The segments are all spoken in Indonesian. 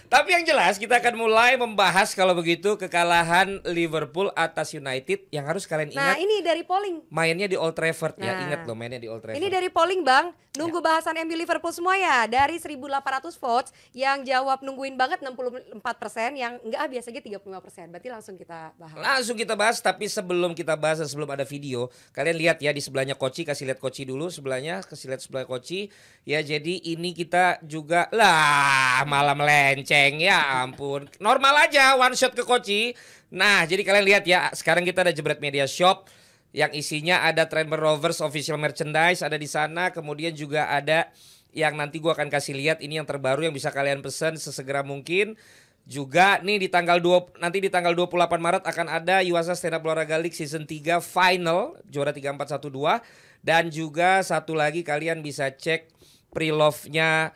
Tapi yang jelas kita akan mulai membahas kalau begitu kekalahan Liverpool atas United yang harus kalian Nah, ingat. ini dari polling. Mainnya di Old Trafford ya, Nah, ingat loh mainnya di Old Trafford. Ini dari polling Bang, nunggu bahasan MU Liverpool semua ya. Dari 1.800 votes, yang jawab nungguin banget 64%, yang enggak biasanya 35%. Berarti langsung kita bahas. Langsung kita bahas, tapi sebelum kita bahas dan sebelum ada video, kalian lihat ya di sebelahnya Koci, kasih lihat Koci dulu sebelahnya, kasih lihat sebelah Koci. Ya jadi ini kita juga lah malah melenceng ya ampun. Normal aja one shot ke Koci. Nah, jadi kalian lihat ya, sekarang kita ada Jebret Media Shop yang isinya ada Tranmere Rovers official merchandise ada di sana, kemudian juga ada yang nanti gua akan kasih lihat ini yang terbaru yang bisa kalian pesan sesegera mungkin. Juga nih nanti di tanggal 28 Maret akan ada UEFA Stand Up Olahraga League Season 3 Final juara 3412 dan juga satu lagi kalian bisa cek pre-love-nya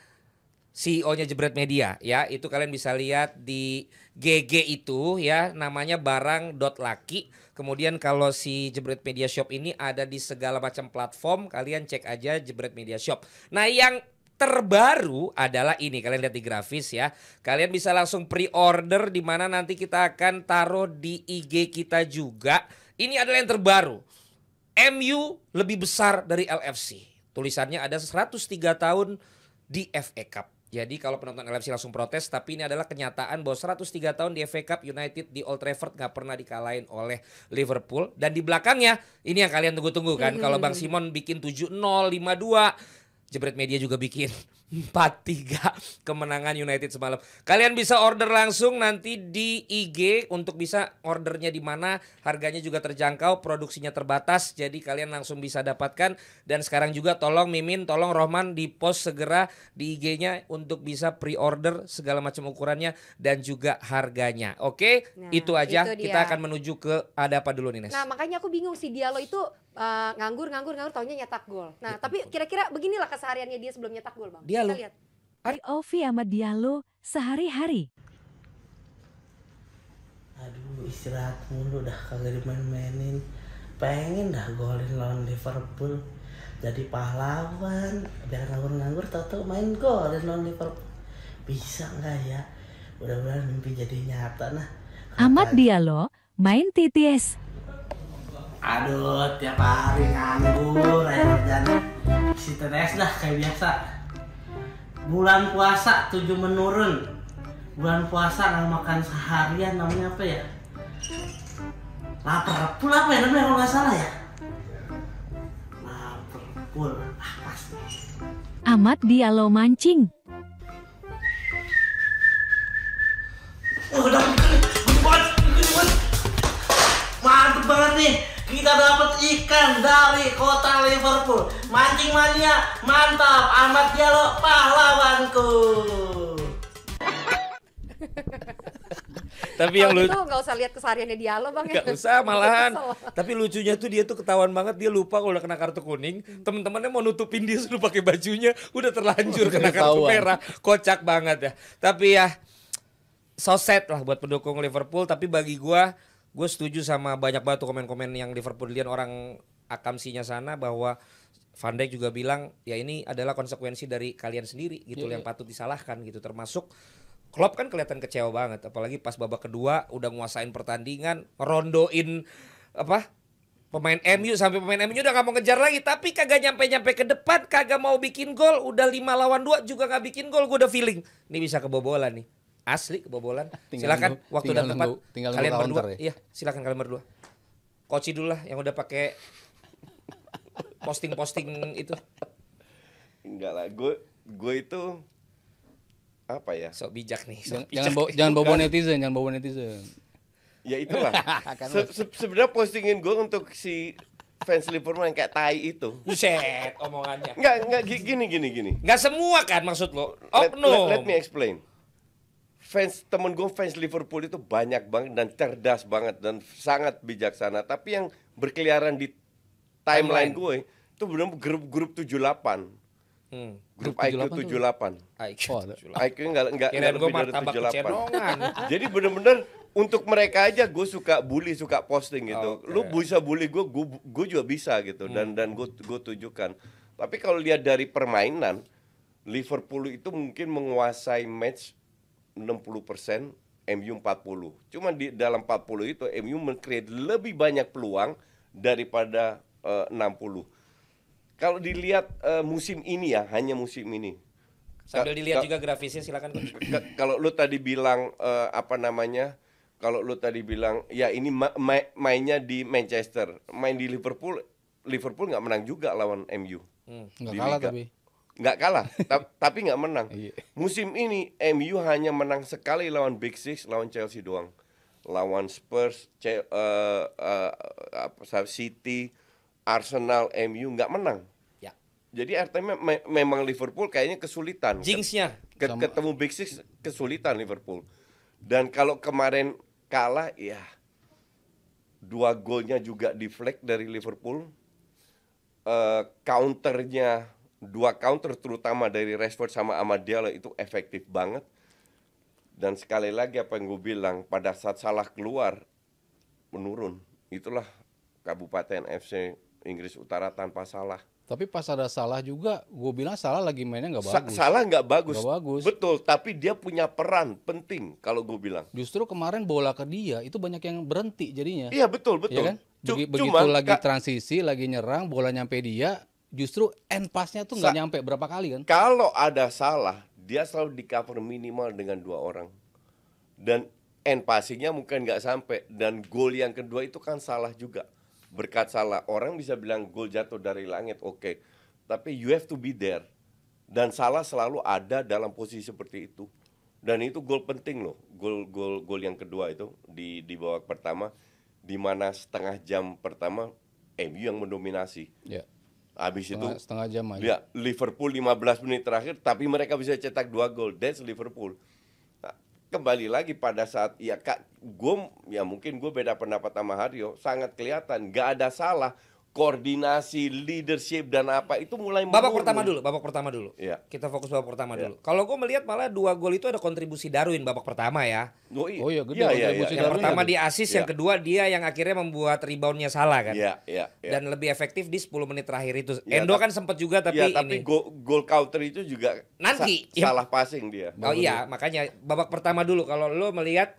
CEO-nya Jebret Media ya, itu kalian bisa lihat di GG itu ya, namanya barang.laki. Kemudian kalau si Jebret Media Shop ini ada di segala macam platform, kalian cek aja Jebret Media Shop. Nah, yang terbaru adalah ini, kalian lihat di grafis ya. Kalian bisa langsung pre-order di mana nanti kita akan taruh di IG kita juga. Ini adalah yang terbaru. MU lebih besar dari LFC. Tulisannya ada 103 tahun di FA Cup. Jadi kalau penonton LFC langsung protes, tapi ini adalah kenyataan bahwa 103 tahun di FA Cup United di Old Trafford gak pernah dikalahin oleh Liverpool. Dan di belakangnya, ini yang kalian tunggu-tunggu kan. Kalau Bang Simon bikin 7-0, 5-2, Jebret Media juga bikin 4-3 kemenangan United semalam. Kalian bisa order langsung nanti di IG untuk bisa ordernya di mana, harganya juga terjangkau, produksinya terbatas, jadi kalian langsung bisa dapatkan. Dan sekarang juga tolong Mimin, tolong Rohman di post segera di IG-nya untuk bisa pre-order segala macam ukurannya dan juga harganya. Oke, Nah, itu aja. itu dia. Kita akan menuju ke ada apa dulu nih, Nes? Nah, makanya aku bingung si Diallo itu nganggur taunya nyetak gol. Nah, tapi kira-kira beginilah kesehariannya dia sebelum nyetak gol, Bang. Diallo. Kita lihat. Ovi sama Diallo sehari-hari. Aduh, istirahat mulu dah, kagak dimain-mainin. Pengen dah golin lawan Liverpool, jadi pahlawan. Biar nganggur-nganggur tau-tau main golin lawan Liverpool. Bisa nggak ya? Mudah-mudahan mimpi jadi nyata nah. Ahmad Diallo main TTS. Aduh, tiap hari nganggur aja kerjanya. Si TTS dah kayak biasa. Bulan puasa 7 menurun. Bulan puasa nggak makan seharian, namanya apa ya? Lapar pul apa ya namanya kalau nggak salah ya? Lapar pul, pasti. Ahmad Diallo mancing. Udah, mantep banget nih. Kita dapat ikan dari kota Liverpool. Mancing mania, mantap. Ahmad Diallo pahlawanku. Tapi yang Kalau lucu, gitu nggak usah lihat kesehariannya Diallo, Bang. gak usah malahan. Kesel. Tapi lucunya tuh dia tuh ketahuan banget, dia lupa kalau udah kena kartu kuning. Temen-temennya mau nutupin dia suruh pakai bajunya, udah terlanjur kena kartu merah. Kocak banget ya. Tapi ya so sad lah buat pendukung Liverpool. Tapi bagi gue setuju sama banyak banget tuh komen-komen yang Liverpoolian orang akamsinya sana, bahwa Van Dijk juga bilang ya ini adalah konsekuensi dari kalian sendiri gitu yang patut disalahkan gitu. Termasuk Klopp kan kelihatan kecewa banget, apalagi pas babak kedua udah nguasain pertandingan, rondoin pemain MU sampai pemain MU udah gak mau ngejar lagi, tapi kagak nyampe ke depan, kagak mau bikin gol, udah 5 lawan 2 juga gak bikin gol. Gue udah feeling ini bisa kebobolan nih. Asli kebobolan. Silakan waktu dan tempat kalian berdua. Iya, silakan kalian berdua. Koci dulu lah yang udah pakai posting itu. Enggak lah, gue itu apa ya? Sok bijak nih. Jangan bawa netizen, Ya itulah. Sebenarnya postingin gue untuk si fans Liverpool yang kayak tai itu. Buset omongannya. Enggak gini. Enggak semua kan maksud lo? Let me explain. Temen gue fans Liverpool itu banyak banget dan cerdas banget dan sangat bijaksana. Tapi yang berkeliaran di timeline gue itu benar grup 78. Grup IQ 78. IQ enggak lebih dari 78. Jadi benar-benar untuk mereka aja gue suka bully, suka posting gitu. Lu bisa bully gue juga bisa gitu. Dan gue tunjukkan. Tapi kalau lihat dari permainan, Liverpool itu mungkin menguasai match 60%, MU 40. Cuma di dalam 40 itu MU men-create lebih banyak peluang daripada 60. Kalau dilihat musim ini ya, hanya musim ini. Sambil dilihat juga grafisnya silakan. Kalau lu tadi bilang kalau lu tadi bilang ya ini mainnya di Manchester, main di Liverpool nggak menang juga lawan MU. Nggak Di kalah Liga. tapi. Nggak kalah, tapi nggak menang. Iya. Musim ini MU hanya menang sekali lawan Big Six, lawan Chelsea doang. Lawan Spurs, City, Arsenal, MU nggak menang. Ya. Jadi artinya memang Liverpool kayaknya kesulitan. Jinx-nya. Ketemu Big Six kesulitan Liverpool. Dan kalau kemarin kalah, ya 2 golnya juga deflect dari Liverpool. Counternya 2 counter terutama dari Rashford sama Amad Diallo itu efektif banget. Dan sekali lagi apa yang gue bilang, pada saat Salah keluar menurun. Itulah Kabupaten FC Inggris Utara tanpa Salah. Tapi pas ada Salah juga, gue bilang Salah lagi mainnya nggak bagus. Salah nggak bagus. Nggak bagus. Betul, tapi dia punya peran penting kalau gue bilang. Justru kemarin bola ke dia itu banyak yang berhenti jadinya. Iya betul. Iya kan? Begitu Cuma, lagi transisi, lagi nyerang, bola nyampe dia, justru end pass-nya tuh nggak nyampe berapa kali kan? kalau ada Salah, dia selalu di cover minimal dengan 2 orang. Dan end passing-nya mungkin nggak sampai. Dan gol yang kedua itu kan Salah juga. Berkat Salah, orang bisa bilang gol jatuh dari langit, oke. Tapi you have to be there. Dan Salah selalu ada dalam posisi seperti itu. Dan itu gol penting loh. Gol yang kedua itu di babak pertama, di mana setengah jam pertama MU yang mendominasi. Ya. Habis itu Setengah jam aja. ya, Liverpool 15 menit terakhir tapi mereka bisa cetak 2 gol. That's Liverpool. Nah, kembali lagi pada saat ya Kak, mungkin gue beda pendapat sama Haryo, sangat kelihatan nggak ada Salah, koordinasi, leadership dan apa itu mulai Babak menurun. babak pertama dulu. Iya. Kita fokus babak pertama Iya. dulu. Kalau gue melihat malah 2 gol itu ada kontribusi Darwin babak pertama ya. Oh iya, gede kontribusi Yang Darwin pertama lagi. di assist, yang Iya. kedua dia yang akhirnya membuat reboundnya Salah kan. Iya. Dan lebih efektif di 10 menit terakhir itu. Ya, Endo tapi- kan sempat juga tapi ya, tapi ini. gol counter itu juga Nanti, ya. salah passing dia. Oh iya, makanya babak pertama dulu kalau lo melihat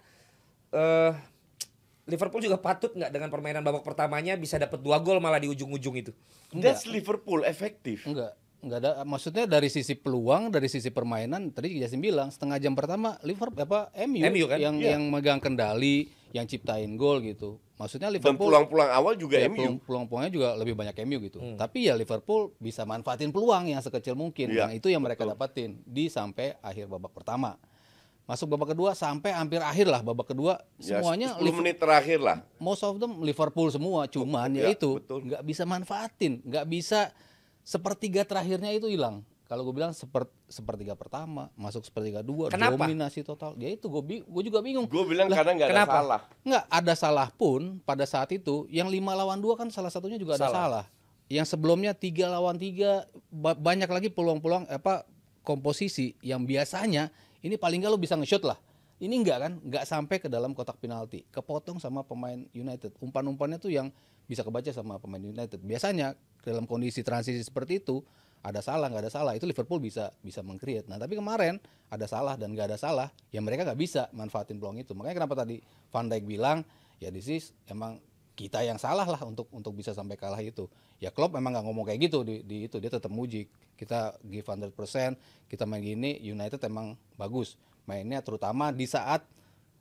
Liverpool juga patut nggak dengan permainan babak pertamanya bisa dapat 2 gol malah di ujung-ujung itu. That's Liverpool efektif. Enggak ada, maksudnya dari sisi peluang, dari sisi permainan tadi Jasin bilang setengah jam pertama Liverpool MU kan? yang megang kendali, yang ciptain gol gitu. Maksudnya Dan Liverpool pulang-pulang awal juga ya, MU. peluang-peluangnya juga lebih banyak MU gitu. Tapi ya Liverpool bisa manfaatin peluang yang sekecil mungkin. Iya, Nah, itu yang mereka dapatin di sampai akhir babak pertama. Masuk babak kedua sampai hampir akhir lah babak kedua Ya, semuanya 10 menit terakhir lah. most of them Liverpool semua, cuman Ya, ya itu betul. nggak bisa manfaatin, nggak bisa sepertiga terakhirnya itu hilang. Kalau gue bilang sepertiga pertama, masuk sepertiga dua, Kenapa? dominasi total. Ya itu gue juga bingung. Gue bilang Lah, karena nggak ada kenapa? salah. Nggak ada salah pun pada saat itu, yang 5 lawan 2 kan salah satunya juga ada salah. Yang sebelumnya 3 lawan 3 banyak lagi peluang-peluang komposisi yang biasanya ini paling nggak lo bisa nge-shot lah. Ini enggak kan, nggak sampai ke dalam kotak penalti, kepotong sama pemain United. Umpan-umpannya tuh yang bisa kebaca sama pemain United. Biasanya dalam kondisi transisi seperti itu ada salah nggak ada salah itu Liverpool bisa meng-create. Nah tapi kemarin ada salah dan nggak ada salah, ya mereka nggak bisa manfaatin peluang itu. Makanya kenapa tadi Van Dijk bilang ya this is emang kita yang salah lah untuk bisa sampai kalah itu. Ya Klopp memang nggak ngomong kayak gitu di itu, dia tetap muji kita give 100%, kita main gini, United emang bagus mainnya terutama di saat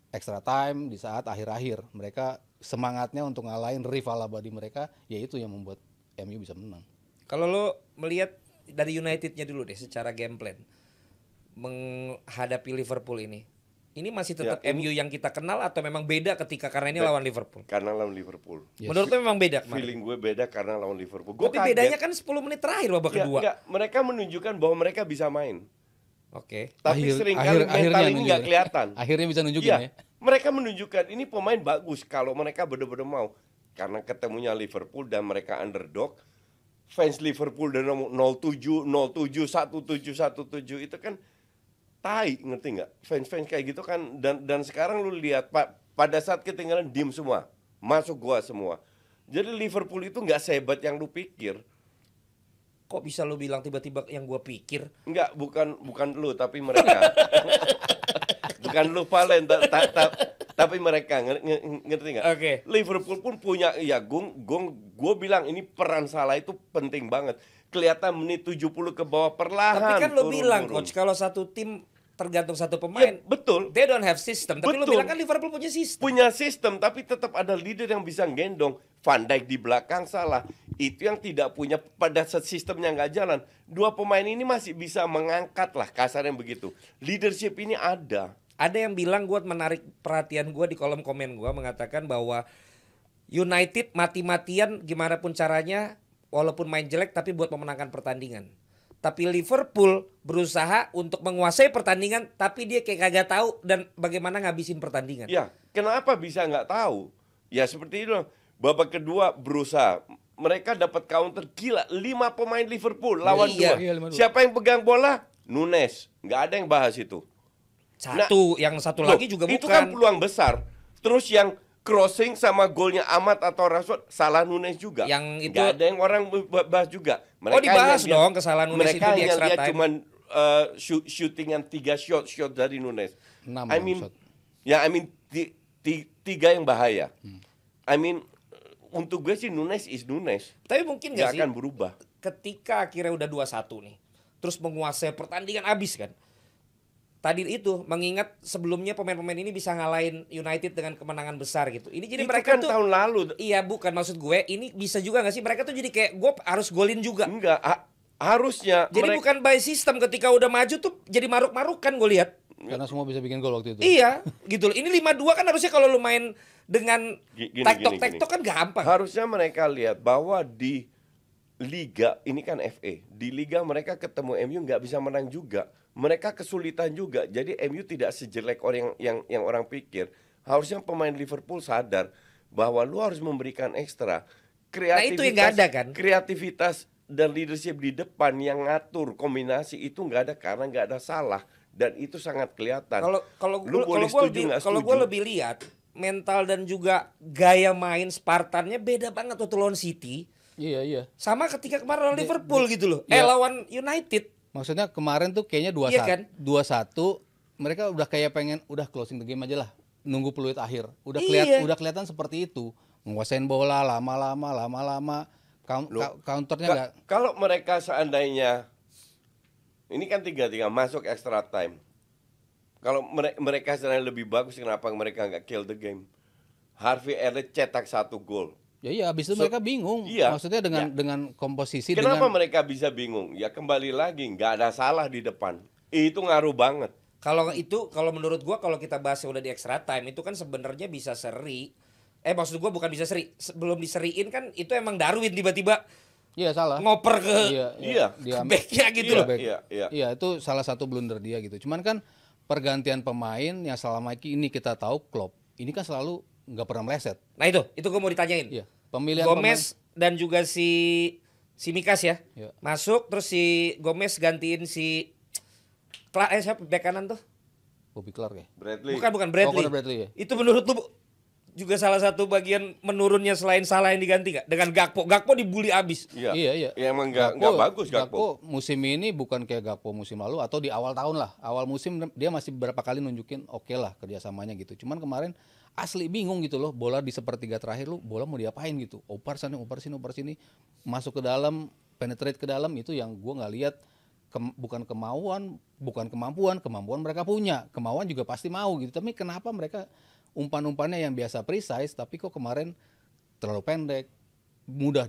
extra time, di saat akhir-akhir mereka semangatnya untuk ngalahin rival abadi mereka, ya itu yang membuat MU bisa menang. Kalau lo melihat dari Unitednya dulu deh secara game plan menghadapi Liverpool ini masih tetap Ya, MU yang kita kenal atau memang beda ketika karena ini lawan Liverpool? Karena lawan Liverpool. Yes. Menurut lo memang beda kemarin? Feeling gue beda karena lawan Liverpool. Gue Tapi bedanya kan 10 menit terakhir babak kedua. Enggak, mereka menunjukkan bahwa mereka bisa main. Oke. Tapi Akhir- seringkali akhir- mental akhirnya ini nggak nunjukin. kelihatan. Akhirnya bisa nunjukin Iya, ya. mereka menunjukkan ini pemain bagus kalau mereka benar-benar mau. Karena ketemunya Liverpool dan mereka underdog. Fans Liverpool dan 07, 07, 17, 17 itu kan tai, ngerti nggak? Fans-fans kayak gitu kan. Dan sekarang lu lihat pada saat ketinggalan diem semua, masuk gua semua. Jadi Liverpool itu nggak sehebat yang lu pikir. Kok bisa lo bilang tiba-tiba yang gua pikir? Enggak, bukan lu tapi mereka. bukan lu Valen, tapi mereka ngerti nggak? Oke. Liverpool pun punya, ya gue bilang ini peran Salah itu penting banget. Kelihatan menit 70 ke bawah perlahan. Tapi kan lo bilang turun. coach kalau satu tim tergantung satu Ya, pemain. betul. They don't have system. Tapi lo Betul. bilang kan Liverpool punya sistem. Punya sistem, tapi tetap ada leader yang bisa gendong. Van Dijk di belakang Salah. Itu yang tidak punya pada saat sistemnya nggak jalan. Dua pemain ini masih bisa mengangkat lah, kasarnya begitu. Leadership ini ada. Ada yang bilang, gue menarik perhatian gue di kolom komen gue, mengatakan bahwa United mati-matian gimana pun caranya walaupun main jelek tapi buat memenangkan pertandingan. Tapi Liverpool berusaha untuk menguasai pertandingan tapi dia kayak kagak tahu dan bagaimana ngabisin pertandingan. Ya, kenapa bisa nggak tahu? Ya seperti itu. Babak kedua berusaha. Mereka dapat counter gila. 5 pemain Liverpool lawan Iya. 2. Iya, 5-2. Siapa yang pegang bola? Nunes. Nggak ada yang bahas itu. Yang satu Loh, lagi juga itu bukan. kan peluang besar. Terus yang crossing sama golnya Ahmad atau Rashford salah Nunes juga. Yang itu- nggak ada yang orang bahas juga. Dibahas hanya dong kesalahan Nunes mereka itu di hanya extra lihat time. cuman shootingan 3 shot dari Nunes. 6 I mean, shot. ya I mean 3 yang bahaya. I mean untuk gue sih Nunes is Nunes. Tapi mungkin Nggak gak sih akan berubah. ketika akhirnya udah 2-1 nih, terus menguasai pertandingan abis kan. Tadi itu mengingat sebelumnya pemain-pemain ini bisa ngalahin United dengan kemenangan besar gitu. Ini jadi Itu mereka kan tuh tahun lalu. iya bukan maksud gue, ini bisa juga gak sih mereka tuh jadi kayak gue harus golin juga. Enggak, harusnya Jadi mereka- bukan by system, ketika udah maju tuh jadi maruk-marukan gue lihat. Karena semua bisa bikin gol waktu itu. Iya, gitu loh. Ini 5-2 kan harusnya kalau lu main dengan Gini. tektok-tektok kan gampang. Harusnya mereka lihat bahwa di Liga, ini kan FA, di Liga mereka ketemu MU nggak bisa menang juga. Mereka kesulitan juga. Jadi MU tidak sejelek orang yang orang pikir. Harusnya pemain Liverpool sadar bahwa lu harus memberikan ekstra. Nah, itu yang nggak ada kan? Kreativitas dan leadership di depan yang ngatur kombinasi itu nggak ada karena nggak ada Salah. Dan itu sangat kelihatan. Lu boleh setuju nggak kalau gue setuju. lebih lihat mental dan juga gaya main Spartannya beda banget waktu lawan City Iya. sama ketika kemarin lawan Liverpool gitu loh. Iya. Lawan United. Maksudnya kemarin tuh kayaknya 2-1. Iya kan? 2-1 mereka udah kayak pengen udah closing the game aja lah. Nunggu peluit akhir. Iya. Udah kelihatan seperti itu. Menguasain bola lama-lama. Counternya enggak. Kalau mereka seandainya ini kan 3-3 masuk extra time. Kalau mereka seandainya lebih bagus, kenapa mereka nggak kill the game? Harvey Elliott cetak 1 gol. Ya iya, habis itu mereka bingung. Iya. Maksudnya dengan komposisi Kenapa dengan mereka bisa bingung? Ya kembali lagi, nggak ada Salah di depan. Itu ngaruh banget. Kalau menurut gua kalau kita bahas udah di extra time itu kan sebenarnya bisa seri. Maksud gua bukan bisa seri. Sebelum diseriin kan itu emang Darwin tiba-tiba iya salah. ngoper ke Iya. Dia backnya gitu loh. Iya. Itu salah satu blunder dia gitu. Cuman kan pergantian pemain yang selama ini kita tahu Klopp, ini kan selalu nggak pernah meleset. Nah itu gue mau ditanyain. Iya. Pemilihan Gomez dan juga si Mikas ya. Iya. Masuk terus si Gomez gantiin si siapa bek kanan tuh? Bobby Clark ya. Bradley. Bukan Bradley. Conor Bradley ya? Itu menurut lu juga salah satu bagian menurunnya selain Salah yang diganti gak? Dengan Gakpo. Gakpo dibully abis. Iya. Iya. Ya, emang nggak bagus Gakpo. Musim ini bukan kayak Gakpo musim lalu atau di awal tahun lah. Awal musim dia masih beberapa kali nunjukin oke lah kerjasamanya gitu. Cuman kemarin asli bingung gitu loh. Bola di sepertiga terakhir lu bola mau diapain gitu. Oper sini, oper sini. Masuk ke dalam, penetrate ke dalam itu yang gua nggak lihat. Bukan kemampuan mereka punya. Kemauan juga pasti mau gitu. Tapi kenapa mereka umpan-umpannya yang biasa precise tapi kok kemarin terlalu pendek, mudah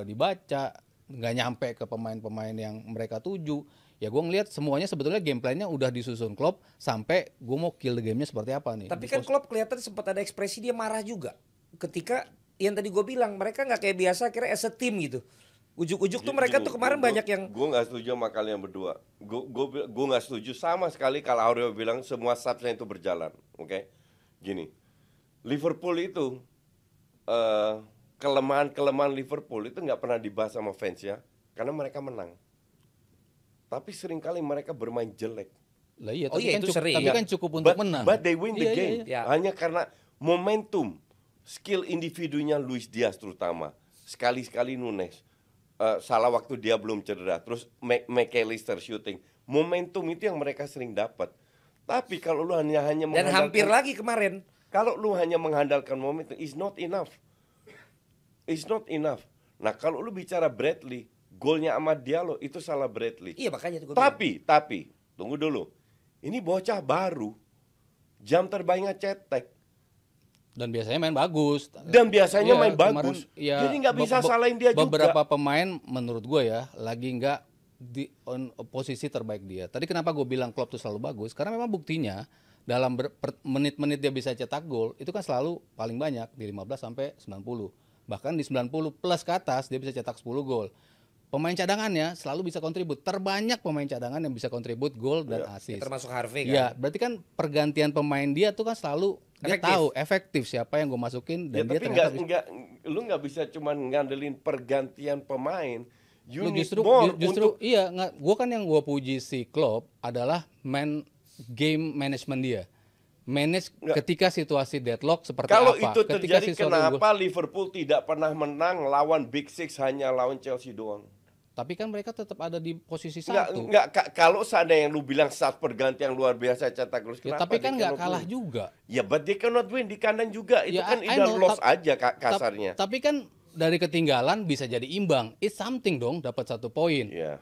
dibaca, nggak nyampe ke pemain-pemain yang mereka tuju. Ya gue ngelihat semuanya sebetulnya game plan-nya udah disusun Klopp sampai gue mau kill the game-nya seperti apa nih. Tapi kan Klopp kelihatan sempat ada ekspresi dia marah juga. Ketika yang tadi gue bilang mereka nggak kayak biasa kira as a team gitu. Ujuk-ujuk tuh mereka tuh kemarin banyak yang Gue nggak setuju sama kalian berdua. Gue nggak setuju sama sekali kalau Aurel bilang semua subsnya itu berjalan. Oke? Gini, Liverpool itu kelemahan Liverpool itu nggak pernah dibahas sama fans ya, karena mereka menang. Tapi seringkali mereka bermain jelek. Lah iya, Oh iya, itu sering. tapi kan cukup untuk But- menang. But they win the Iya, game. iya. Hanya karena momentum, skill individunya Luis Diaz terutama. Sekali-sekali Nunes. Salah waktu dia belum cedera. Terus McAllister shooting. Momentum itu yang mereka sering dapat. Tapi kalau lu hanya Dan hampir lagi kemarin. kalau lu hanya mengandalkan momentum, is not enough. Is not enough. Nah kalau lu bicara Bradley, golnya Amad Diallo itu salah Bradley. Iya makanya itu gue Tapi tunggu dulu. Ini bocah baru, jam terbangnya cetek. Dan biasanya main bagus. Dan biasanya Iya, main kemarin, bagus. ya, Jadi nggak bisa salahin dia juga. Beberapa pemain menurut gue ya lagi nggak di posisi terbaik dia. Tadi kenapa gue bilang Klopp tuh selalu bagus? Karena memang buktinya dalam menit-menit dia bisa cetak gol itu kan selalu paling banyak di 15 sampai 90. Bahkan di 90 plus ke atas dia bisa cetak 10 gol. Pemain cadangannya selalu bisa kontribut. Terbanyak pemain cadangan yang bisa kontribut gol dan assist. termasuk Harvey kan. Iya, berarti kan pergantian pemain dia tuh kan selalu dia Efektif. tahu efektif siapa yang gue masukin Ya, dan dia tapi ternyata bisa. lu nggak bisa cuma ngandelin pergantian pemain. You Lu need justru more justru untuk iya gue kan yang gue puji si Klopp adalah game management dia. Manage Nggak. ketika situasi deadlock seperti kalau apa. itu Ketika terjadi, situasi kenapa Liverpool tidak pernah menang lawan Big Six, hanya lawan Chelsea doang? tapi kan mereka tetap ada di posisi Nggak, satu. kalau seandainya yang lu bilang saat pergantian luar biasa cetak gol, Ya, kenapa tapi kan they nggak cannot kalah win? juga. Ya, but they cannot win di kandang juga. Itu Ya, kan I either know, loss aja kasarnya. Tapi kan dari ketinggalan bisa jadi imbang. It's something dong dapat 1 poin. Ya,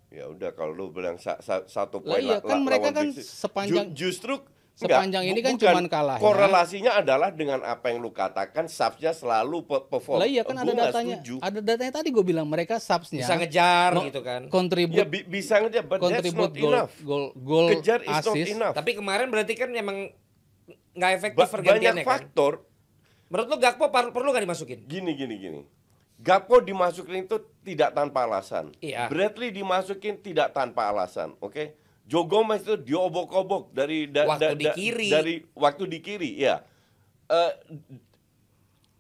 ya udah kalau lu bilang satu Lah poin iya, kan mereka lawan kan Big Six. sepanjang- Justru sepanjang ini kan bukan. cuman kalahnya. Korelasinya adalah dengan apa yang lu katakan, subsnya selalu perform. Lah iya kan ada Gua nggak datanya. setuju. Ada datanya tadi gue bilang mereka subsnya Bisa ngejar no- gitu kan. kontribut Ya bisa aja, but that's kontribut not enough. gol Kejar is not assist. enough. Tapi kemarin berarti kan emang nggak efektif Banyak pergantiannya kan. faktor. Menurut lu Gakpo perlu nggak dimasukin? Gini. Gakpo dimasukin itu tidak tanpa alasan. Iya. Bradley dimasukin tidak tanpa alasan, oke? Joe Gomez itu diobok-obok dari Waktu di kiri. dari waktu di kiri, ya.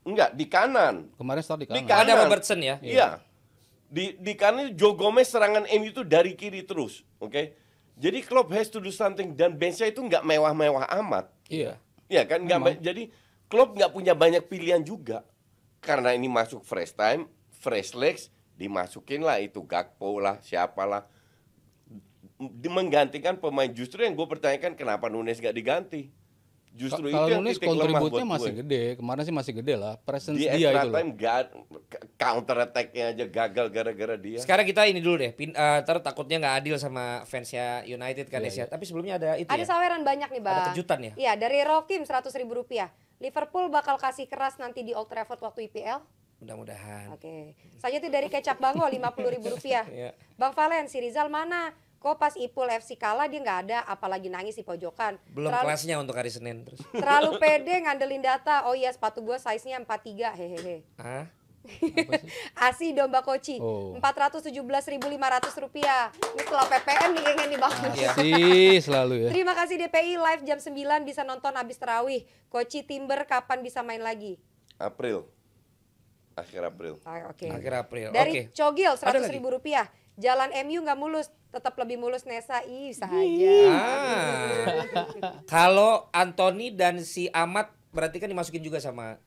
Enggak, di kanan. Kemarin start di Di kanan. Ada kanan. Robertson ya? Iya. Di kanan Joe Gomez serangan MU itu dari kiri terus, oke? Jadi Klopp has to do something, dan benchnya itu nggak mewah-mewah amat. Iya. Iya kan, jadi Klopp nggak punya banyak pilihan juga. Karena ini masuk fresh time, fresh legs, dimasukin lah itu Gakpo lah, siapalah. Menggantikan pemain, justru yang gue pertanyakan kenapa Nunes nggak diganti. Justru itu Kalau yang Nunes titik lemah buat kontributnya masih gue. gede. Kemarin sih masih gede lah. Presence Di dia extra itu loh. time counter attack-nya aja gagal gara-gara dia. Sekarang kita ini dulu deh, ntar takutnya nggak adil sama fansnya United kan ya. Tapi sebelumnya ada itu Ada ya. saweran banyak nih, Bang. Ada kejutan ya? Iya, dari Rokim 100.000 rupiah. Liverpool bakal kasih keras nanti di Old Trafford waktu IPL. Mudah-mudahan. Oke. Selanjutnya dari Kecap Bango 50.000 rupiah. Iya. Bang Valen, si Rizal mana? Kok pas Ipul FC kalah dia nggak ada, apalagi nangis di pojokan. Belum kelasnya untuk hari Senin terus. Terlalu pede ngandelin data. Oh iya, sepatu gua size-nya 43. Hehehe. Ah, Asi domba koci, Oh. 417.500 rupiah. Ini setelah PPN nih kayaknya nih Bang. Iya. Sih selalu ya. Terima kasih DPI live jam 9 bisa nonton habis terawih. Koci Timber kapan bisa main lagi? April. Akhir April. Oke. akhir April. Oke. Dari Cogil Ada 100.000 rupiah. Jalan MU nggak mulus, tetap lebih mulus Nesa. Ih, bisa aja. Kalau Anthony dan si Ahmad berarti kan dimasukin juga sama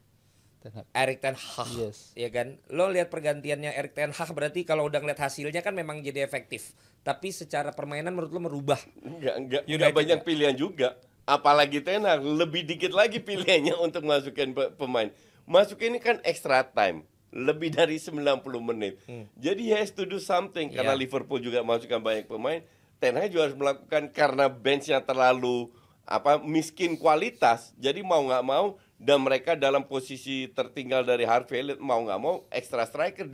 Ten Hag. Erik Ten Hag, Yes. ya kan? Lo lihat pergantiannya Erik Ten Hag berarti kalau udah ngeliat hasilnya kan memang jadi efektif. Tapi secara permainan menurut lo merubah. Enggak United banyak nggak? pilihan juga. Apalagi Ten Hag, lebih dikit lagi pilihannya untuk masukin pemain. Masukin ini kan extra time, lebih dari 90 menit. Jadi he has to do something karena Iya. Liverpool juga masukkan banyak pemain. Ten Hag juga harus melakukan karena benchnya terlalu miskin kualitas. Jadi mau nggak mau dan mereka dalam posisi tertinggal dari Harvey Elliott, mau nggak mau extra striker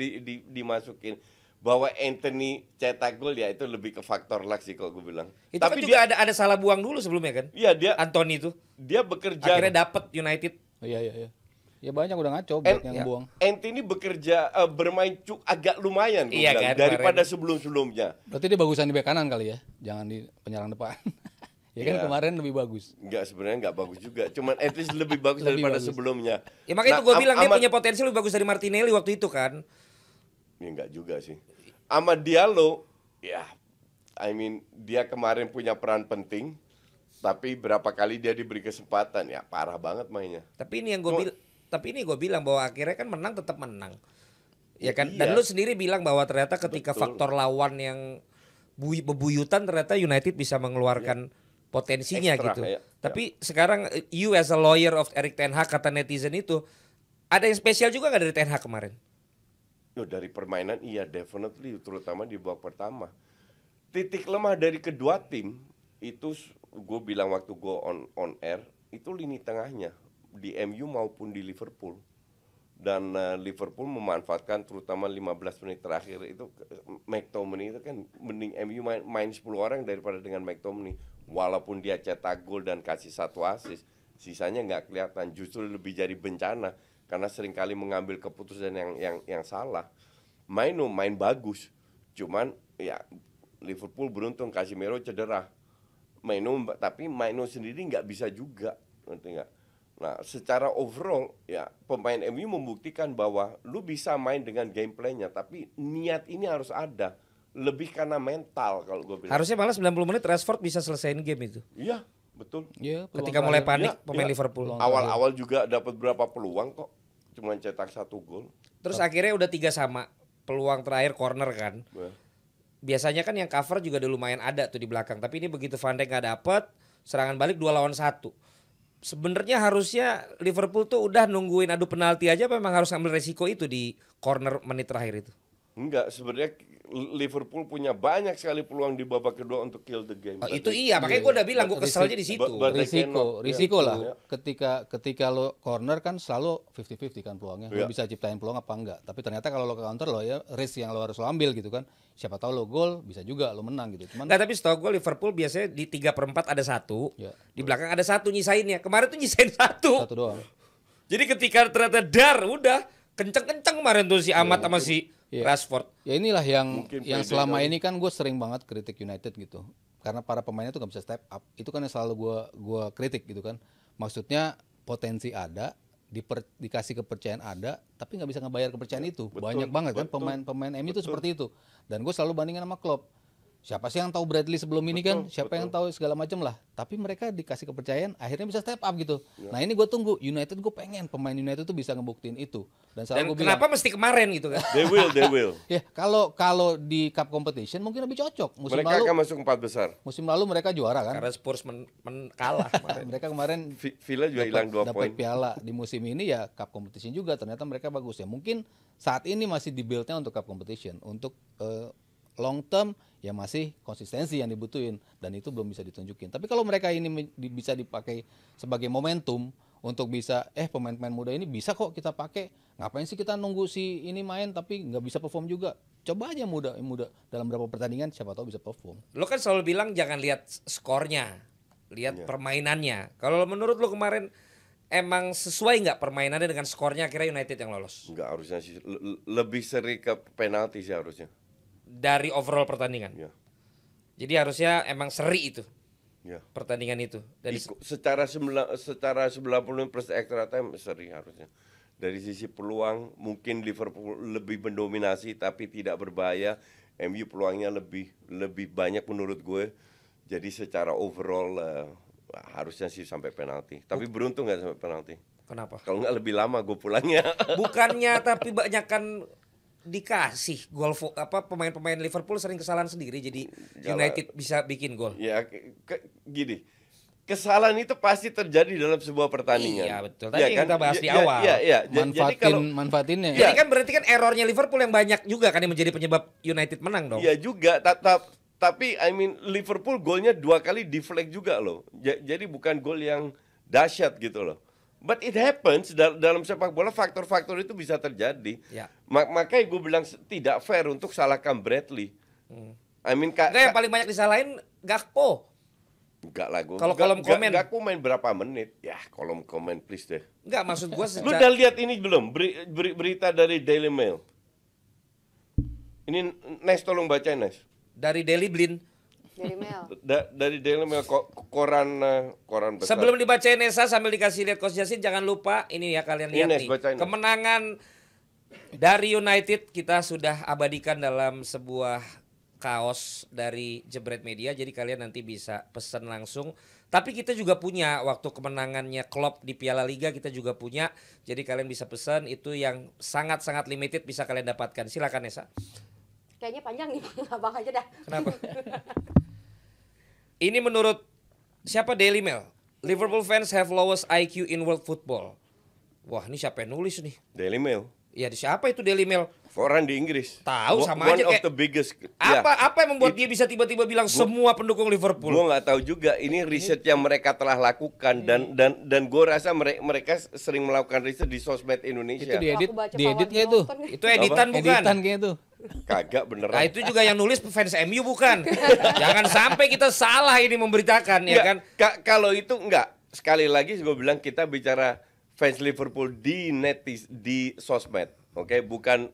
dimasukin. Bahwa Anthony cetak gol ya itu lebih ke faktor luck sih kalau gue bilang. Itu kan juga ada salah buang dulu sebelumnya kan? Iya dia Anthony itu dia bekerja. akhirnya dapat United. Iya. Ya banyak udah ngaco buat yang ya. buang. Anthony bekerja bermain agak lumayan gue Iya bilang, kan, daripada kemarin. sebelum-sebelumnya. Berarti dia bagusan di bek kanan kali ya. Jangan di penyerang depan. Ya kan Iya. kemarin lebih bagus. Enggak, sebenarnya enggak bagus juga. Cuman at least lebih bagus Lebih daripada bagus. sebelumnya. Ya makanya itu Nah, gue bilang dia Ahmad- punya potensi lebih bagus dari Martinelli waktu itu kan. Ya enggak juga sih. Amad Diallo, ya, dia kemarin punya peran penting, tapi berapa kali dia diberi kesempatan, ya parah banget mainnya. Tapi ini yang gue bilang bahwa akhirnya kan menang tetap menang. Ya kan? Iya. Dan lu sendiri bilang bahwa ternyata ketika Betul. faktor lawan yang bebuyutan ternyata United bisa mengeluarkan potensinya Ekstra, gitu. ya. Tapi sekarang you as a lawyer of Erik ten Hag, kata netizen itu, ada yang spesial juga nggak dari Ten Hag kemarin? Yo, dari permainan iya definitely, terutama di babak pertama. Titik lemah dari kedua tim itu gue bilang waktu gue on air itu lini tengahnya di MU maupun di Liverpool. Dan Liverpool memanfaatkan terutama 15 menit terakhir itu McTominay itu kan mending MU main 10 orang daripada dengan McTominay. Walaupun dia cetak gol dan kasih 1 assist, sisanya nggak kelihatan, justru lebih jadi bencana karena seringkali mengambil keputusan yang salah. Main bagus, cuman ya Liverpool beruntung Casemiro cedera. Tapi Maino sendiri nggak bisa juga, ngerti nggak? Nah, secara overall ya pemain MU membuktikan bahwa lu bisa main dengan gameplaynya, tapi niat ini harus ada. Lebih karena mental kalau gue bilang. Harusnya malah 90 menit Rashford bisa selesaiin game itu. Iya, betul. Iya, peluang Ketika mulai terakhir. panik pemain Liverpool. Awal-awal juga dapat berapa peluang kok, cuma cetak 1 gol. Terus akhirnya udah 3-3. Peluang terakhir corner kan. Ya. Biasanya kan yang cover juga udah lumayan ada tuh di belakang. Tapi ini begitu Van Dijk nggak dapet, serangan balik 2 lawan 1. Sebenarnya harusnya Liverpool tuh udah nungguin adu penalti aja, memang harus ambil resiko itu di corner menit terakhir itu. Enggak, sebenarnya Liverpool punya banyak sekali peluang di babak kedua untuk kill the game. Oh, itu iya, makanya gue udah bilang gue keselnya di situ. Risiko lah. Ya. Ketika lo corner kan selalu 50-50 kan peluangnya. Lo Ya. bisa ciptain peluang apa enggak. Tapi ternyata kalau lo ke counter lo ya risk yang lo harus lo ambil gitu kan. Siapa tahu lo gol, bisa juga lo menang gitu. Cuman Nggak, tapi setahu gue Liverpool biasanya di 3/4 ada 1, Ya. di belakang ada 1 nyisainnya. Kemarin tuh nyisain 1. satu doang. Jadi ketika ternyata udah kenceng-kenceng kemarin tuh si Ahmad sama si Iya. Rashford. Ya inilah yang Mungkin yang pede selama kali. ini kan gue sering banget kritik United gitu. Karena para pemainnya tuh gak bisa step up. Itu kan yang selalu gua kritik gitu kan. Maksudnya potensi ada, dikasih kepercayaan ada, tapi nggak bisa ngebayar kepercayaan itu. Betul, Banyak banget kan betul, pemain MU itu betul. seperti itu. Dan gue selalu bandingin sama Klopp. Siapa sih yang tahu Bradley sebelum ini kan? Betul, Siapa yang tahu segala macam lah. Tapi mereka dikasih kepercayaan, akhirnya bisa step up gitu. Ya. Nah ini gue tunggu. United gue pengen pemain United tuh bisa ngebuktiin itu. Dan Dan selalu gue bilang, kenapa mesti kemarin gitu kan? They will. ya kalau di cup competition mungkin lebih cocok. Mereka akan masuk 4 besar. Musim lalu mereka juara kan. Karena Spurs kalah kemarin. Mereka kemarin Villa juga hilang 2 poin. dapat piala di musim ini ya cup competition juga, ternyata mereka bagus ya. Mungkin saat ini masih di-build-nya untuk cup competition, untuk long term ya masih konsistensi yang dibutuhin dan itu belum bisa ditunjukin. Tapi kalau mereka ini bisa dipakai sebagai momentum untuk bisa pemain-pemain muda ini bisa kok kita pakai. Ngapain sih kita nunggu si ini main tapi nggak bisa perform juga? Coba aja muda dalam beberapa pertandingan siapa tahu bisa perform. Lo kan selalu bilang jangan lihat skornya, lihat permainannya. Kalau menurut lo kemarin emang sesuai nggak permainannya dengan skornya, akhirnya United yang lolos Enggak, harusnya sih lebih sering ke penalti sih harusnya. dari overall pertandingan? Ya. Jadi harusnya emang seri itu Ya. pertandingan itu. Dari Secara 90 plus extra time seri harusnya. Dari sisi peluang mungkin Liverpool lebih mendominasi tapi tidak berbahaya. MU peluangnya lebih banyak menurut gue. Jadi secara overall harusnya sih sampai penalti. Tapi beruntung nggak sampai penalti. Kenapa? Kalau nggak lebih lama gue pulangnya. Bukannya tapi banyak kan dikasih gol pemain-pemain Liverpool sering kesalahan sendiri, jadi United bisa bikin gol. Ya gini. Kesalahan itu pasti terjadi dalam sebuah pertandingan. Iya, betul. Tadi yang kita bahas di awal. Iya. Jadi kalau Manfaatinnya. Jadi kan berarti kan errornya Liverpool yang banyak juga kan yang menjadi penyebab United menang dong. iya juga, tapi I mean Liverpool golnya 2 kali deflect juga loh. Jadi bukan gol yang dahsyat gitu loh. But it happens dalam sepak bola, faktor-faktor itu bisa terjadi. Ya. Makanya gue bilang tidak fair untuk salahkan Bradley. I mean Enggak, yang paling banyak disalahin Gakpo. enggak lah gue. Kalau kolom komen. Gakpo main berapa menit? Ya kolom komen please deh. Enggak, maksud gua Lu udah lihat ini belum? Berita dari Daily Mail. Ini Nes, tolong bacain Nes. dari Daily Blind. Dari Mel. Dari Daily Mail, koran besar. Sebelum dibacain Nesa sambil dikasih lihat Coach Yasin, jangan lupa ini ya kalian lihat Ines, nih. bacain. Kemenangan dari United kita sudah abadikan dalam sebuah kaos dari Jebret Media. Jadi kalian nanti bisa pesan langsung. Tapi kita juga punya waktu kemenangannya Klopp di Piala Liga, kita juga punya. Jadi kalian bisa pesan, itu yang sangat-sangat limited bisa kalian dapatkan. Silakan Nesa. Kayaknya panjang nih, abang aja dah. Kenapa? Ini menurut siapa Daily Mail? Liverpool fans have lowest IQ in world football. Wah, ini siapa yang nulis nih? Daily Mail. Ya, siapa itu Daily Mail? Koran di Inggris. Tahu, sama One aja of kayak- the biggest. Ya. Apa yang membuat dia bisa tiba-tiba bilang semua pendukung Liverpool? Gue nggak tahu juga. Ini riset yang mereka telah lakukan dan gue rasa mereka sering melakukan riset di sosmed Indonesia. Itu diedit, Aku baca diedit Pak nggak Wadi itu? nonton. Itu editan bukan? Editan kayak itu. Kagak beneran. Nah, itu juga yang nulis fans MU bukan? Jangan sampai kita salah ini memberitakan ya kan? Kalau itu enggak. Sekali lagi gue bilang kita bicara fans Liverpool di sosmed, oke? Bukan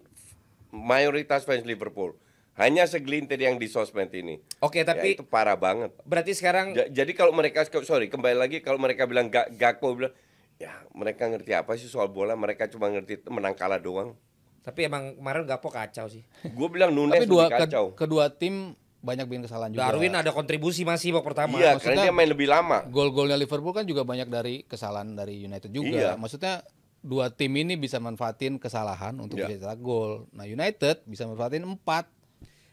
mayoritas fans Liverpool. Hanya segelintir yang di sosmed ini. Oke, Ya, tapi itu parah banget. berarti sekarang Jadi kalau mereka kembali lagi kalau mereka bilang Gakpo bilang ya mereka ngerti apa sih soal bola, mereka cuma ngerti menang kalah doang. tapi emang kemarin Gakpo kacau sih. Gue bilang Nunes Tapi lebih kacau. kedua tim banyak bikin kesalahan juga. Darwin ada kontribusi masih babak pertama. Iya, maksudnya- karena dia main lebih lama. Gol-golnya Liverpool kan juga banyak dari kesalahan dari United juga. Iya. Maksudnya dua tim ini bisa manfaatin kesalahan untuk Iya. bisa cetak gol. Nah, United bisa manfaatin 4.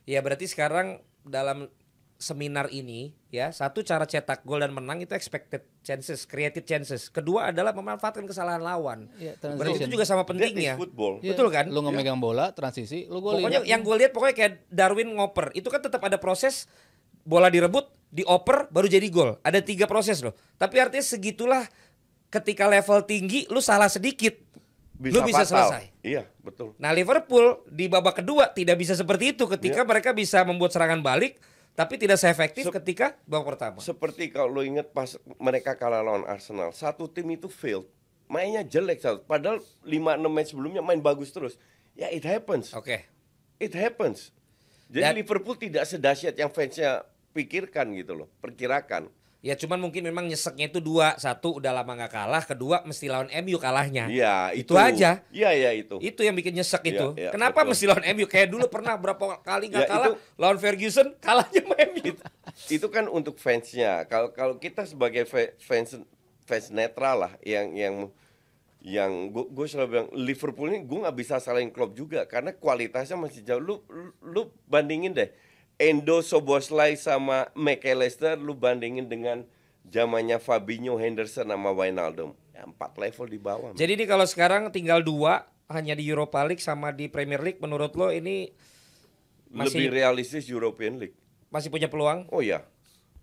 Ya berarti sekarang dalam seminar ini ya, satu cara cetak gol dan menang itu expected chances, created chances. Kedua adalah memanfaatkan kesalahan lawan. Iya, Berarti itu transition. juga sama That is pentingnya. football. Iya, Betul kan? Lu ngemegang bola, transisi, lu golin. Pokoknya yang gue lihat pokoknya kayak Darwin ngoper, itu kan tetap ada proses bola direbut, dioper baru jadi gol. Ada 3 proses loh. Tapi artinya segitulah ketika level tinggi lu salah sedikit lu bisa fatal. selesai. Iya, betul. Nah Liverpool di babak kedua tidak bisa seperti itu ketika mereka bisa membuat serangan balik tapi tidak seefektif ketika babak pertama. Seperti kalau lo inget pas mereka kalah lawan Arsenal, satu tim itu failed, mainnya jelek padahal 5-6 match sebelumnya main bagus terus. Ya it happens. Oke. It happens. Jadi Dan- Liverpool tidak sedahsyat yang fansnya pikirkan gitu loh, perkirakan. Ya cuman mungkin memang nyeseknya itu 2, 1 udah lama nggak kalah, kedua mesti lawan MU kalahnya. Iya, Itu aja. Iya, iya itu. Itu yang bikin nyesek Iya, itu. iya, Kenapa betul. mesti lawan MU? Kayak dulu pernah berapa kali nggak Ya, kalah itu- lawan Ferguson kalahnya sama MU. Itu kan untuk fansnya. Kalau kita sebagai fans netral lah, yang gue selalu bilang Liverpool ini gue nggak bisa salahin Klopp juga karena kualitasnya masih jauh. Lu bandingin deh Endo Szoboszlai sama McAllister, lu bandingin dengan zamannya Fabinho, Henderson sama Wijnaldum. Ya, 4 level di bawah. Jadi ini kalau sekarang tinggal 2 hanya di Europa League sama di Premier League, menurut lo ini Lebih realistis European League. masih punya peluang Oh ya,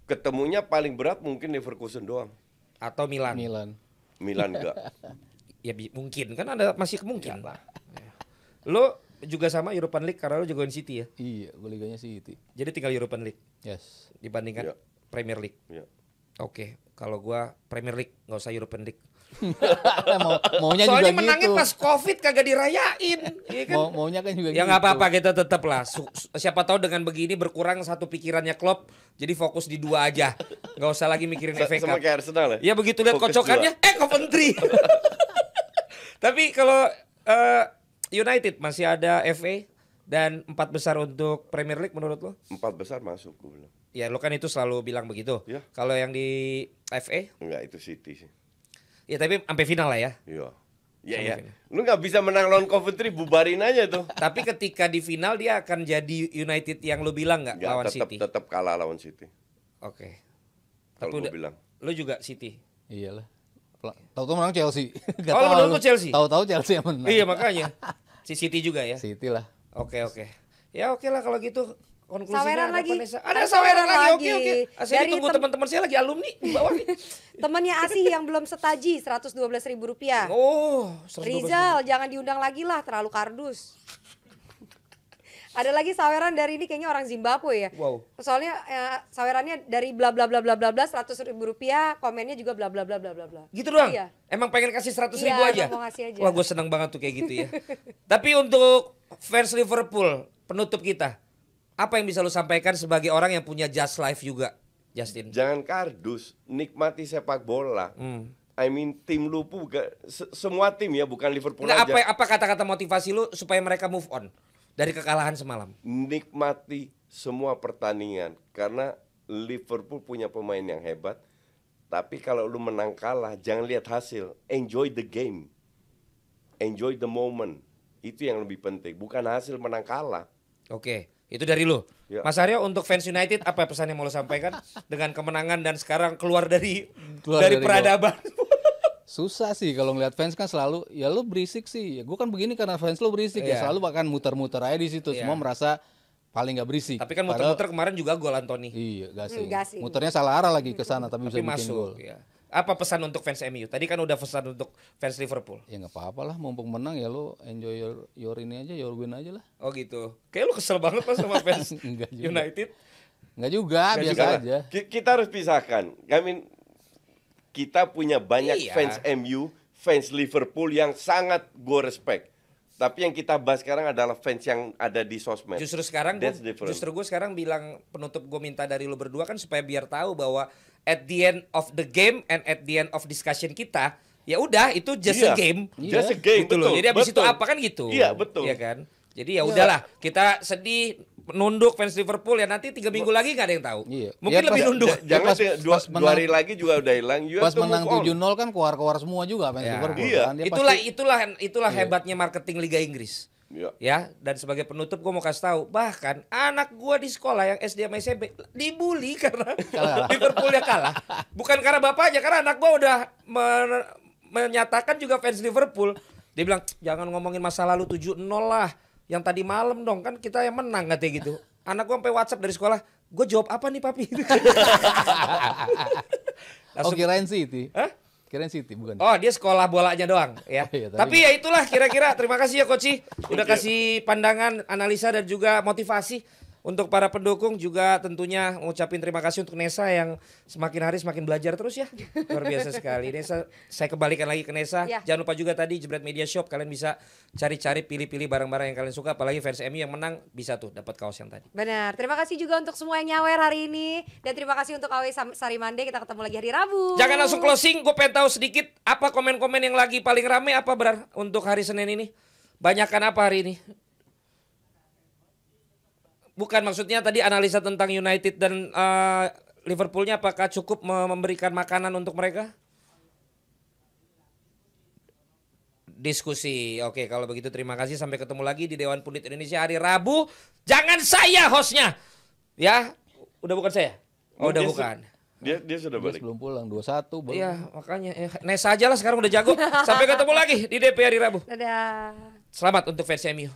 ketemunya paling berat mungkin Leverkusen doang. atau Milan? Milan. Milan enggak. Ya mungkin kan ada masih kemungkinan. Lo juga sama European League karena lo jagoin City ya. Iya, gue liganya City. Jadi tinggal European League Yes. dibandingkan Iya. Premier League. Ya. Oke, kalau gua Premier League nggak usah European League. Maunya Soalnya juga menangnya gitu. pas Covid kagak dirayain, iya kan? Maunya kan juga Ya gitu. nggak apa-apa kita tetap lah. Siapa tahu dengan begini berkurang satu pikirannya Klopp, jadi fokus di 2 aja, nggak usar lagi mikirin FA Sama Cup. kayak Arsenal ya? Ya begitu lihat Fokus kocokannya, Coventry. Tapi kalau United masih ada FA dan 4 besar untuk Premier League menurut lo? 4 besar masuk gue bilang. Ya lo kan itu selalu bilang begitu. Ya. Kalau yang di FA, Enggak, itu City sih. ya tapi sampai final lah ya. Iya. Ya Sampai ya. final. Lu nggak bisa menang lawan Coventry, bubarin aja tuh. Tapi ketika di final dia akan jadi United yang lo bilang nggak lawan tetap City? tetap kalah lawan City. Oke. Kalau Tapi gue udah- bilang. Lo juga City. Iyalah. Tahu-tahu menang Chelsea. Nggak Oh, tahu menurut lu. lu Chelsea? Tahu-tahu Chelsea yang menang. Iya makanya. Si City juga ya. City lah. Oke. Ya oke lah kalau gitu. Konklusinya Saweran ada lagi. apa, Nesa? Ada Ada saweran saweran lagi. lagi. Oke. Saya Dari ditunggu teman-teman saya lagi alumni di bawah nih. Temennya Asih yang belum setaji Rp112.000. Oh, 112. Rizal jangan diundang lagi lah, terlalu kardus. Ada lagi saweran dari ini kayaknya orang Zimbabwe ya. Wow. Soalnya sawerannya dari bla bla bla bla bla bla Rp100.000, komennya juga bla bla bla bla bla bla. Gitu doang? Iya. Emang pengen kasih 100.000 Iya, aja? emang mau ngasih aja. Wah gue seneng banget tuh kayak gitu ya. Tapi untuk fans Liverpool, penutup kita, apa yang bisa lu sampaikan sebagai orang yang punya Just Life juga, Justin? Jangan kardus, nikmati sepak bola. I mean tim lu bukan semua tim ya, bukan Liverpool Enggak, aja. apa kata-kata motivasi lu supaya mereka move on dari kekalahan semalam? Nikmati semua pertandingan karena Liverpool punya pemain yang hebat. Tapi kalau lu menang kalah, jangan lihat hasil. Enjoy the game. Enjoy the moment. Itu yang lebih penting, bukan hasil menang kalah. Oke. Itu dari lu. Ya. Mas Aryo untuk fans United apa pesan yang mau lo sampaikan dengan kemenangan dan sekarang keluar dari Keluar dari peradaban? Susah sih kalau ngeliat fans kan selalu ya lu berisik sih. Ya, gue kan begini karena fans lu berisik ya Iya. selalu bahkan muter-muter aja di situ. Iya. Semua merasa paling nggak berisik. Tapi kan Padahal- muter-muter kemarin juga gol Anthony. Iya, gasing. Gasing. Muternya salah arah lagi ke sana tapi bisa Tapi bikin gol. masuk ya. Apa pesan untuk fans MU? Tadi kan udah pesan untuk fans Liverpool. Ya nggak apa-apa lah, mumpung menang ya lu enjoy your ini aja, your win aja lah. Oh gitu. Kayak lu kesel banget pas sama fans Enggak juga. United. Nggak juga, Nggak biasa juga lah. aja. Kita harus pisahkan. Kita punya banyak Iya. fans MU, fans Liverpool yang sangat gue respect. Tapi yang kita bahas sekarang adalah fans yang ada di sosmed. Justru sekarang That's different. gue sekarang bilang penutup gue minta dari lu berdua kan supaya biar tahu bahwa at the end of the game and at the end of discussion kita ya udah itu just a Iya. game. Just a game, Gitu loh. betul, Jadi abis itu betul. apa kan gitu. Iya, betul. Iya kan. Jadi ya udahlah kita sedih nunduk fans Liverpool ya nanti 3 minggu lagi nggak ada yang tahu. Iya. Mungkin Ya, lebih pas- nunduk. Jangan pas dua menang- hari lagi juga udah hilang. You have Pas to menang move on. 7-0 kan keluar-keluar semua juga fans Ya. Liverpool Iya. kan. Dia Itulah Iya. hebatnya marketing Liga Inggris. Iya. Ya, dan sebagai penutup gue mau kasih tahu, bahkan anak gue di sekolah yang SD sama SMP dibully karena Liverpoolnya kalah. Bukan karena bapaknya, karena anak gue udah menyatakan juga fans Liverpool. Dia bilang, jangan ngomongin masa lalu 7-0 lah. Yang tadi malam dong, kan kita yang menang katanya gitu. Anak gue sampai WhatsApp dari sekolah, gue jawab apa nih papi? Oh kirain City. Hah? Kirain City bukan. Oh dia sekolah bolanya doang ya. Oh, iya, tapi ya itulah kira-kira. Terima kasih ya Coach. Udah kasih pandangan, analisa dan juga motivasi untuk para pendukung. Juga tentunya ngucapin terima kasih untuk Nesa yang semakin hari semakin belajar terus ya. Luar biasa sekali. Nesa, saya kembalikan lagi ke Nesa. Ya. Jangan lupa juga tadi Jebret Media Shop. Kalian bisa cari-cari pilih-pilih barang-barang yang kalian suka. Apalagi fans MU yang menang bisa tuh dapat kaos yang tadi. Benar. Terima kasih juga untuk semua yang nyawer hari ini dan terima kasih untuk Awe Sarimande. Kita ketemu lagi hari Rabu. Jangan langsung closing, gue pengen tahu sedikit apa komen-komen yang lagi paling rame apa Brar untuk hari Senin ini. Banyakan apa hari ini? Bukan maksudnya tadi analisa tentang United dan Liverpoolnya apakah cukup memberikan makanan untuk mereka? Diskusi. Oke, kalau begitu terima kasih. Sampai ketemu lagi di Dewan Pundit Indonesia hari Rabu. Jangan saya hostnya. Ya, udah bukan saya. Oh, udah Dia bukan. Dia sudah Dia balik. belum pulang 21 baru. Iya, makanya Nesa aja lah sekarang udah jago. Sampai ketemu lagi di DP hari Rabu. Dadah. Selamat untuk fans MU.